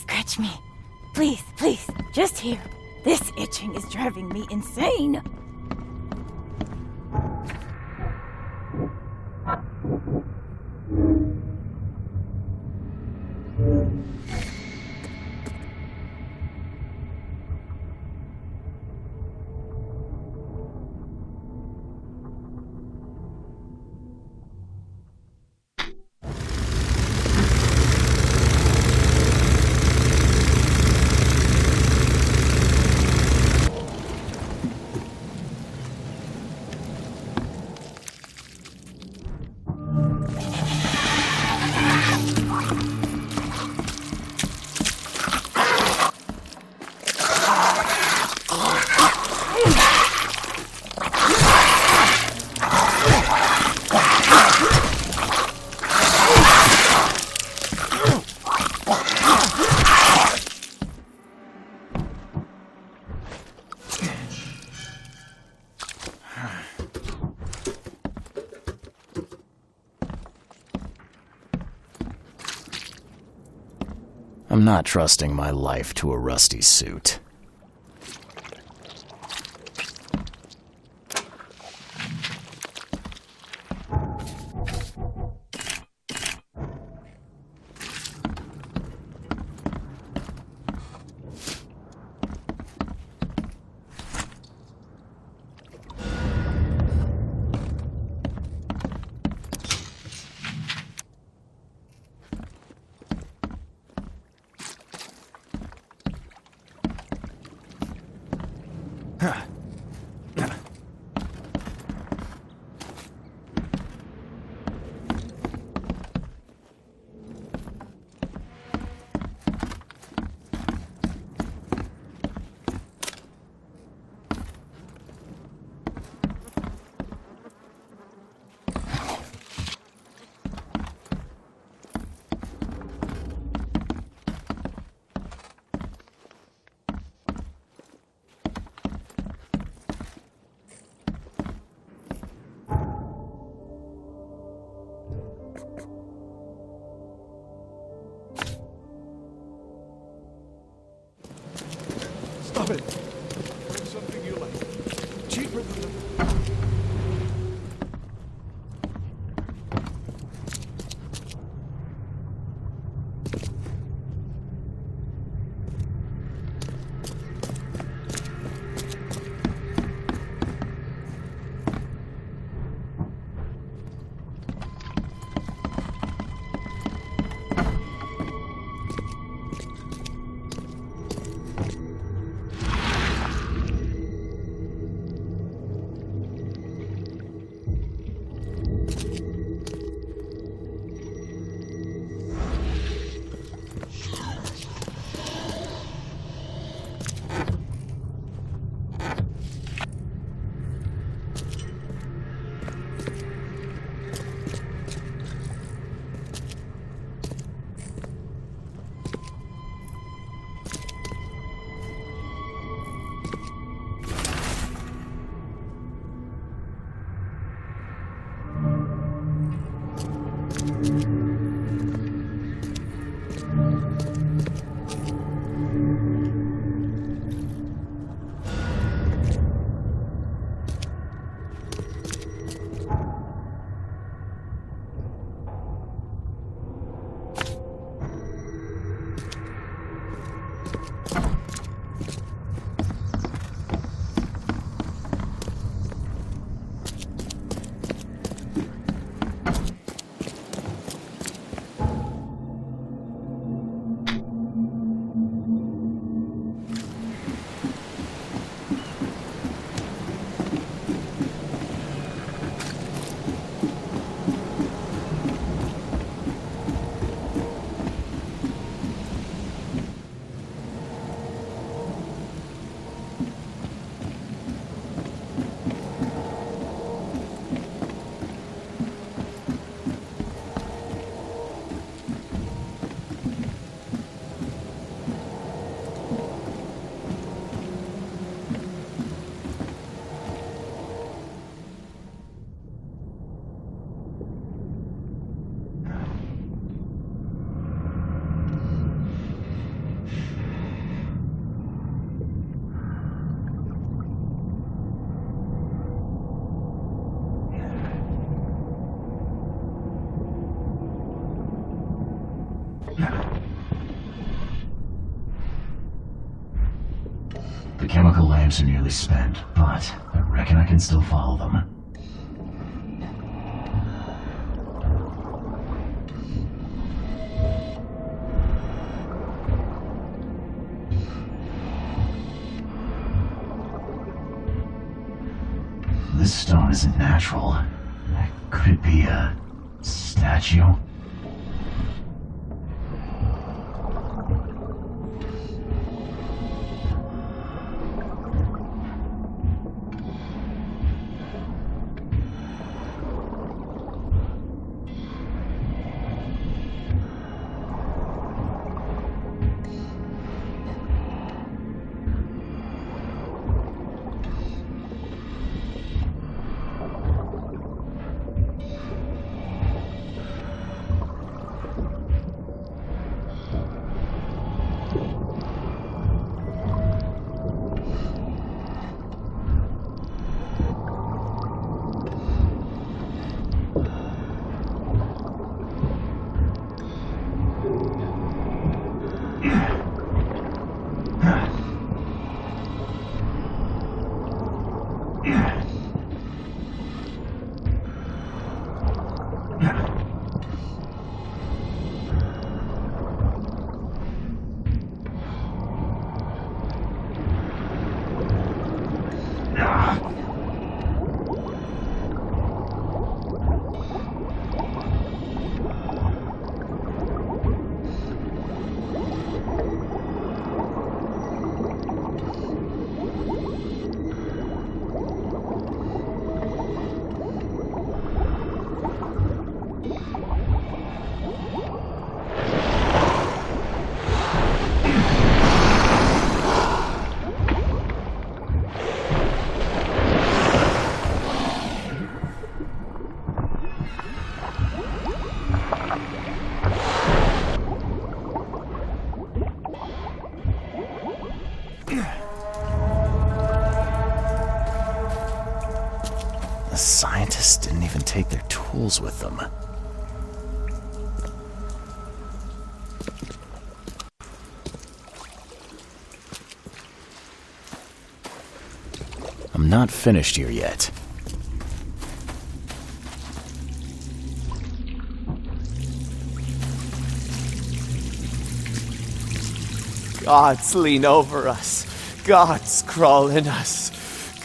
scratch me. Please, please, just here. This itching is driving me insane. I'm not trusting my life to a rusty suit. Stop it! Bring something you like. Cheaper than the... The chemical lamps are nearly spent, but I reckon I can still follow them. This stone isn't natural. Could it be a statue? The scientists didn't even take their tools with them. I'm not finished here yet. Gods lean over us. Gods crawl in us.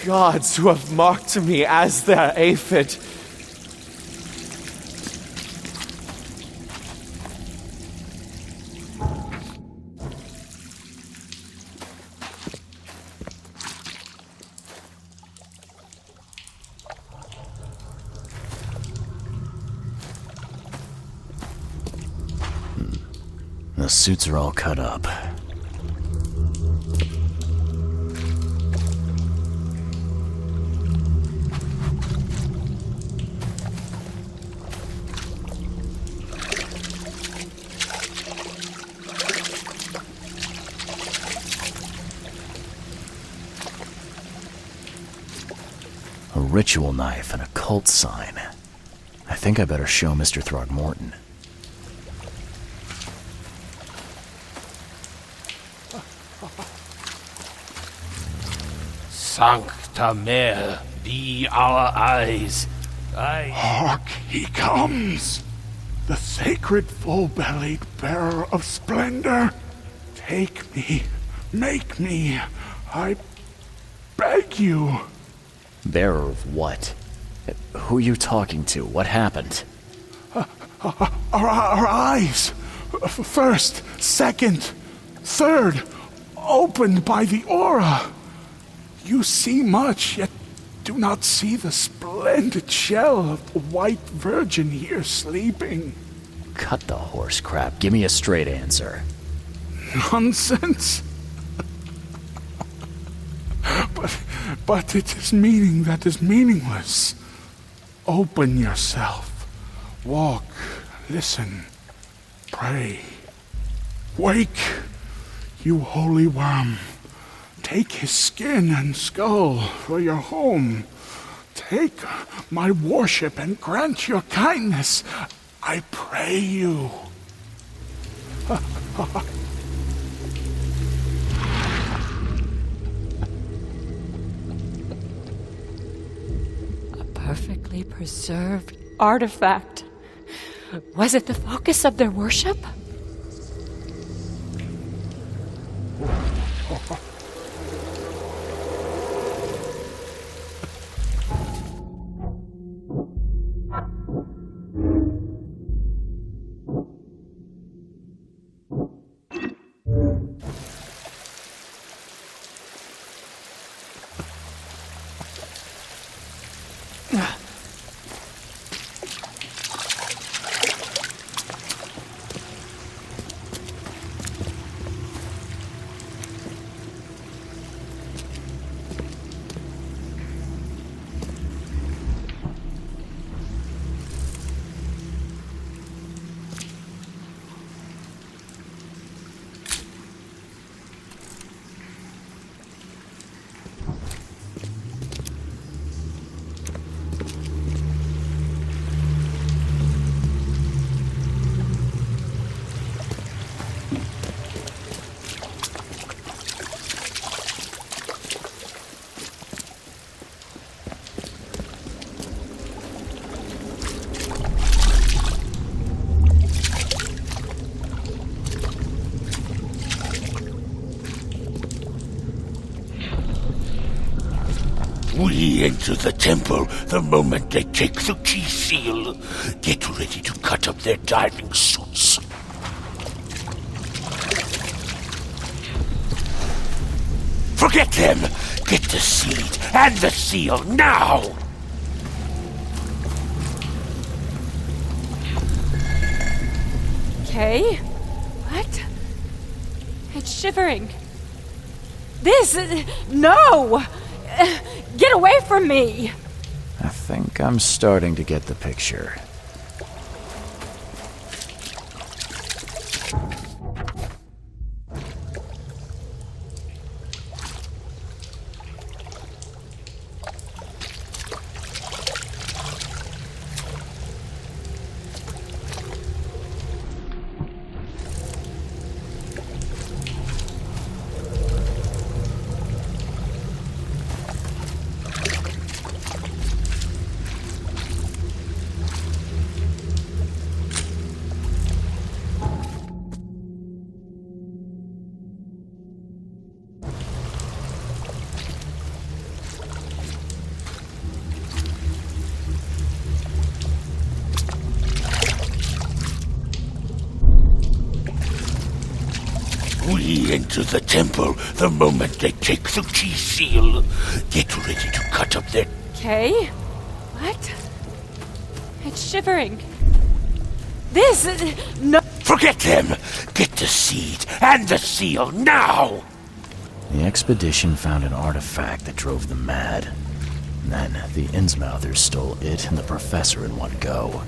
Gods who have marked me as their aphid. The suits are all cut up. A ritual knife and a cult sign. I think I better show Mr. Throgmorton. Sancta Mare, be our eyes. Hark, he comes! The sacred full-bellied bearer of splendor. Take me, make me, I beg you. Bearer of what? Who are you talking to? What happened? Our eyes, first, second, third, opened by the aura. You see much, yet do not see the splendid shell of the white virgin here sleeping. Cut the horse crap. Give me a straight answer. Nonsense. But it is meaning that is meaningless. Open yourself. Walk, listen, pray. Wake, you holy worm. Take his skin and skull for your home. Take my worship and grant your kindness. I pray you. perfectly preserved artifact. Was it the focus of their worship? We enter the temple the moment they take the key seal. Get ready to cut up their diving suits. Forget them! Get the seed and the seal now! Okay. What? It's shivering. No! Get away from me! I think I'm starting to get the picture. We enter the temple the moment they take the key seal. Get ready to cut up their... Okay. What? It's shivering. No! Forget them! Get the seed and the seal now! The expedition found an artifact that drove them mad. Then the Innsmouthers stole it and the professor in one go.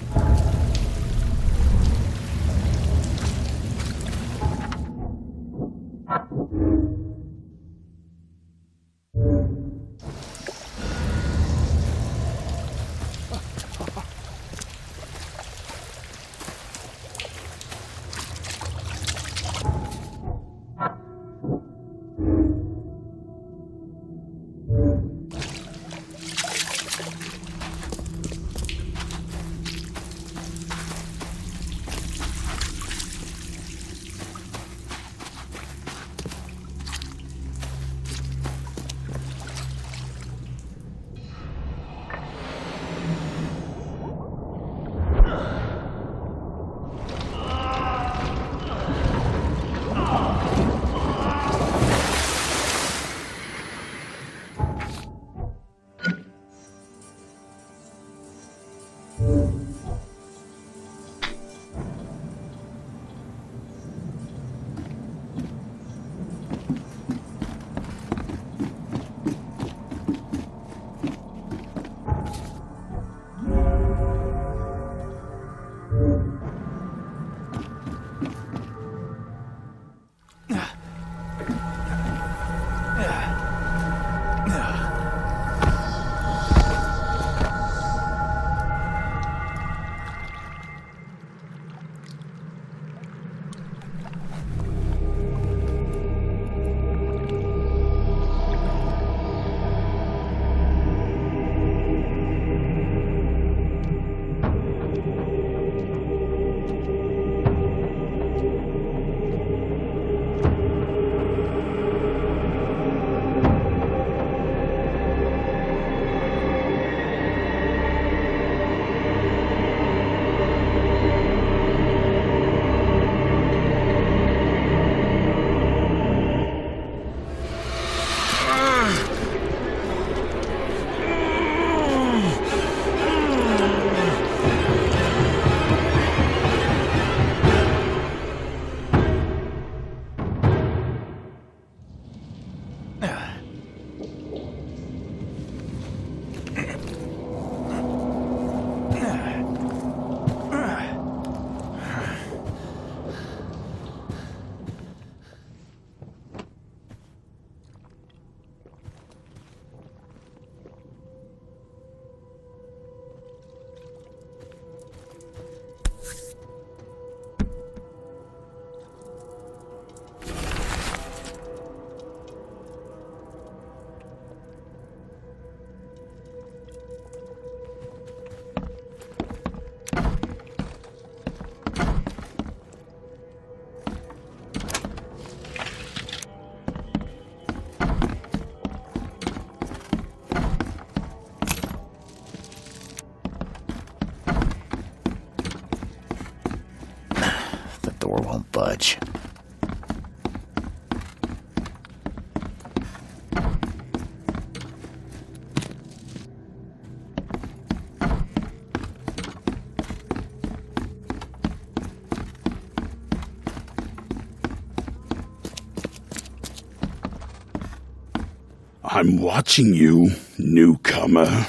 I'm watching you, newcomer.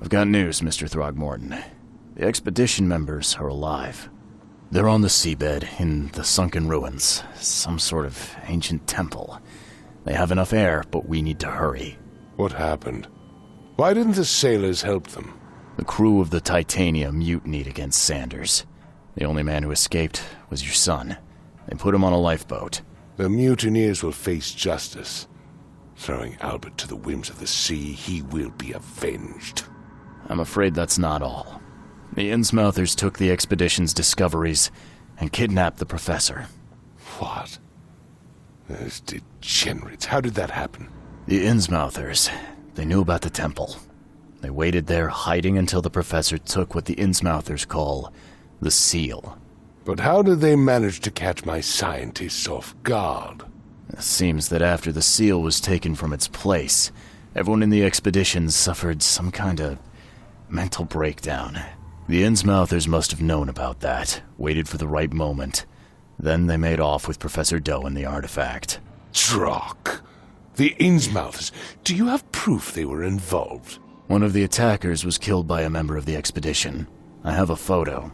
I've got news, Mr. Throgmorton. The expedition members are alive. They're on the seabed, in the sunken ruins. Some sort of ancient temple. They have enough air, but we need to hurry. What happened? Why didn't the sailors help them? The crew of the Titania mutinied against Sanders. The only man who escaped was your son. They put him on a lifeboat. The mutineers will face justice. Throwing Albert to the whims of the sea, he will be avenged. I'm afraid that's not all. The Innsmouthers took the expedition's discoveries and kidnapped the professor. What? Those degenerates. How did that happen? The Innsmouthers. They knew about the temple. They waited there, hiding until the professor took what the Innsmouthers call the seal. But how did they manage to catch my scientists off guard? It seems that after the seal was taken from its place, everyone in the expedition suffered some kind of mental breakdown. The Innsmouthers must have known about that, waited for the right moment. Then they made off with Professor Doe and the artifact. Drock! The Innsmouthers. Do you have proof they were involved? One of the attackers was killed by a member of the expedition. I have a photo.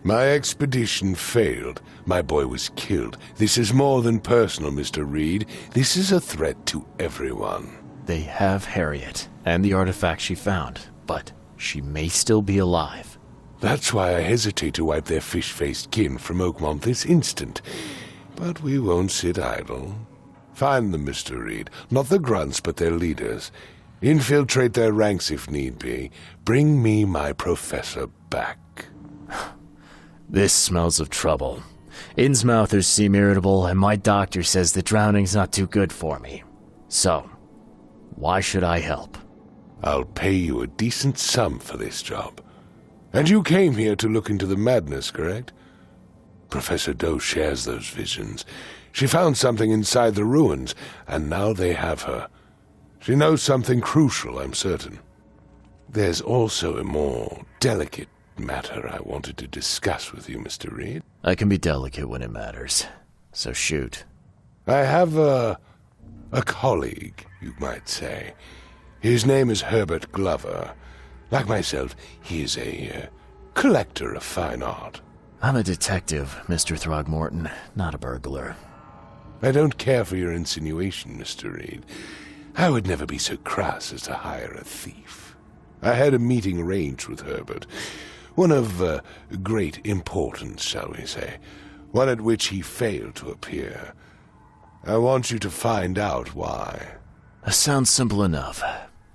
My expedition failed. My boy was killed. This is more than personal, Mr. Reed. This is a threat to everyone. They have Harriet, and the artifact she found, but she may still be alive. That's why I hesitate to wipe their fish-faced kin from Oakmont this instant. But we won't sit idle. Find them, Mr. Reed. Not the grunts, but their leaders. Infiltrate their ranks if need be. Bring me my professor back. This smells of trouble. Innsmouthers seem irritable, and my doctor says that drowning's not too good for me. So, why should I help? I'll pay you a decent sum for this job. And you came here to look into the madness, correct? Professor Doe shares those visions. She found something inside the ruins, and now they have her. She knows something crucial, I'm certain. There's also a more delicate matter I wanted to discuss with you, Mr. Reed. I can be delicate when it matters. So shoot. I have a colleague, you might say. His name is Herbert Glover. Like myself, he is a collector of fine art. I'm a detective, Mr. Throgmorton, not a burglar. I don't care for your insinuation, Mr. Reed. I would never be so crass as to hire a thief. I had a meeting arranged with Herbert. One of great importance, shall we say. One at which he failed to appear. I want you to find out why. That sounds simple enough.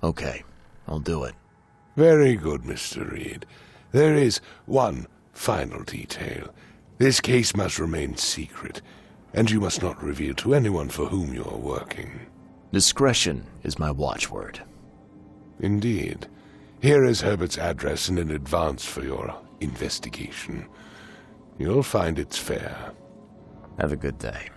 Okay, I'll do it. Very good, Mr. Reed. There is one final detail. This case must remain secret, and you must not reveal to anyone for whom you are working. Discretion is my watchword. Indeed. Here is Herbert's address and an advance for your investigation. You'll find it's fair. Have a good day.